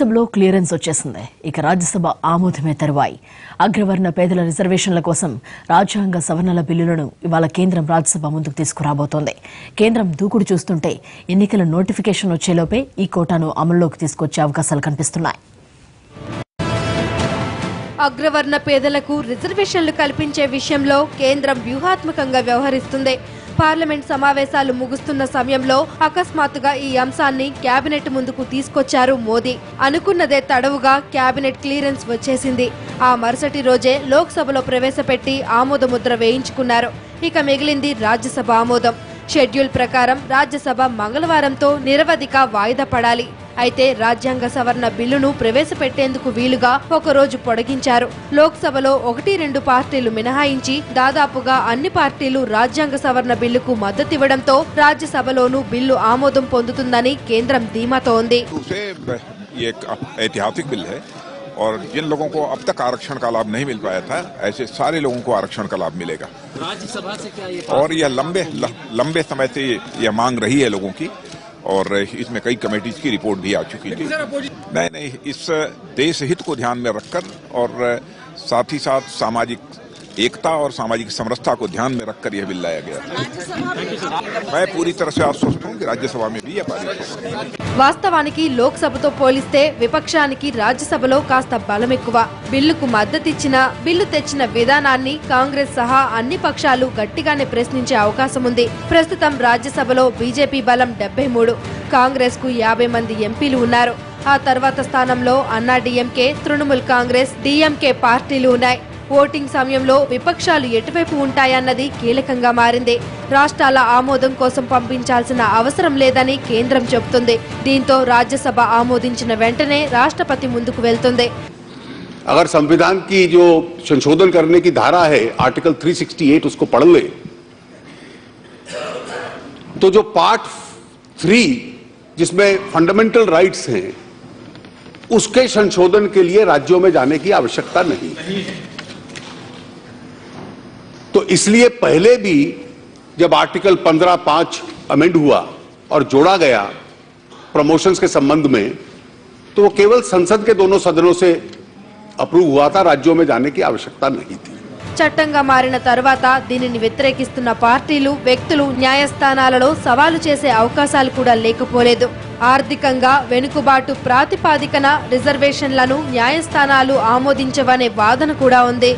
లోక్సభలో క్లియరెన్స్ వచ్చేసింది. ఇక రాజ్యసభ ఆమోదమే తరువాయి. అగ్రవర్ణ పేదల రిజర్వేషన్ల కోసం రాజ్యాంగ సవరణల బిల్లులను ఇవాళ కేంద్రం రాజ్యసభ ముందుకు తీసుకురాబోతోంది. కేంద్రం దూకుడు చూస్తుంటే ఎన్నికల నోటిఫికేషన్ వచ్చేలోపే ఈ కోటాను అమల్లోకి తీసుకొచ్చే అవకాశాలు కనిపిస్తున్నాయి. అగ్రవర్ణ పేదలకు రిజర్వేషన్లు కల్పించే విషయంలో కేంద్రం వ్యూహాత్మకంగా వ్యవహరిస్తుంది. పార్లమెంట్ సమావేశాలు ముగుస్తున్న సమయంలో అకస్మాత్తుగా ఈ అంశాన్ని కేబినెట్ ముందుకు తీసుకొచ్చారు మోదీ. అనుకున్నదే తడవుగా కేబినెట్ క్లియరెన్స్ వచ్చేసింది. ఆ మరుసటి రోజే లోక్సభలో ప్రవేశపెట్టి ఆమోదముద్ర వేయించుకున్నారు. ఇక మిగిలింది రాజ్యసభ ఆమోదం. షెడ్యూల్ ప్రకారం రాజ్యసభ మంగళవారంతో నిరవధిక వాయిదా పడాలి. అయితే రాజ్యాంగ సవరణ బిల్లును ప్రవేశపెట్టేందుకు వీలుగా ఒకరోజు పొడిగించారు. లోక్సభలో 1-2 పార్టీలు మినహాయించి దాదాపుగా అన్ని పార్టీలు రాజ్యాంగ సవరణ బిల్లుకు మద్దతివ్వడంతో రాజ్యసభలోనూ బిల్లు ఆమోదం పొందుతుందని కేంద్రం ధీమాతో ఉంది. और जिन लोगों को अब तक आरक्षण का लाभ नहीं मिल पाया था, ऐसे सारे लोगों को आरक्षण का लाभ मिलेगा। राज्यसभा से क्या ये और यह लंबे समय से यह मांग रही है लोगों की, और इसमें कई कमेटीज की रिपोर्ट भी आ चुकी थी। नहीं, इस देश हित को ध्यान में रखकर और साथ ही साथ सामाजिक एकता और सामाजिक समरसता को ध्यान में रखकर यह बिल लाया गया। मैं पूरी तरह से आश्वस्त हूं कि राज्यसभा में भी यह पारित होगा। వాస్తవానికి లోక్సభతో పోలిస్తే విపక్షానికి రాజ్యసభలో కాస్త బలం ఎక్కువ. బిల్లుకు మద్దతిచ్చిన బిల్లు తెచ్చిన విధానాన్ని కాంగ్రెస్ సహా అన్ని పక్షాలు గట్టిగానే ప్రశ్నించే అవకాశం ఉంది. ప్రస్తుతం రాజ్యసభలో బీజేపీ బలం 73, కాంగ్రెస్ కు 50 మంది ఎంపీలు ఉన్నారు. ఆ తర్వాత స్థానంలో అన్నా డీఎంకే, తృణమూల్ కాంగ్రెస్, డీఎంకే పార్టీలు ఉన్నాయి. ఓటింగ్ సమయంలో విపక్షాలు ఎటువైపు ఉంటాయన్నది కీలకంగా మారింది. రాష్ట్రాల ఆమోదం కోసం పంపించాల్సిన అవసరం లేదని కేంద్రం చెబుతుంది. దీంతో రాజ్యసభ ఆమోదించిన వెంటనే రాష్ట్రపతి ముందుకు వెళ్తుంది. अगर संविधान की जो संशोधन करने की धारा है आर्टिकल 368 उसको पढ़ ले तो जो पार्ट 3 जिसमें फंडामेंटल राइट्स हैं उसके संशोधन के लिए राज्यों में जाने की आवश्यकता नहीं। तो इसलिए पहले भी जब आर्टिकल 15(5) अमेंड हुआ और जोड़ा गया प्रमोशंस के संबंध में, तो वो केवल संसद के दोनों सदनों से अप्रूव हुआ था, राज्यों में जाने की आवश्यकता नहीं थी। చట్టంగా మారిన తర్వాత దీనిని వ్యతిరేకిస్తున్న పార్టీలు, వ్యక్తులు న్యాయస్థానాలలో సవాలు చేసే అవకాశాలు కూడా లేకపోలేదు. ఆర్థికంగా వెనుకబాటు ప్రాతిపాదికన రిజర్వేషన్లను న్యాయస్థానాలు ఆమోదించవనే వాదన కూడా ఉంది.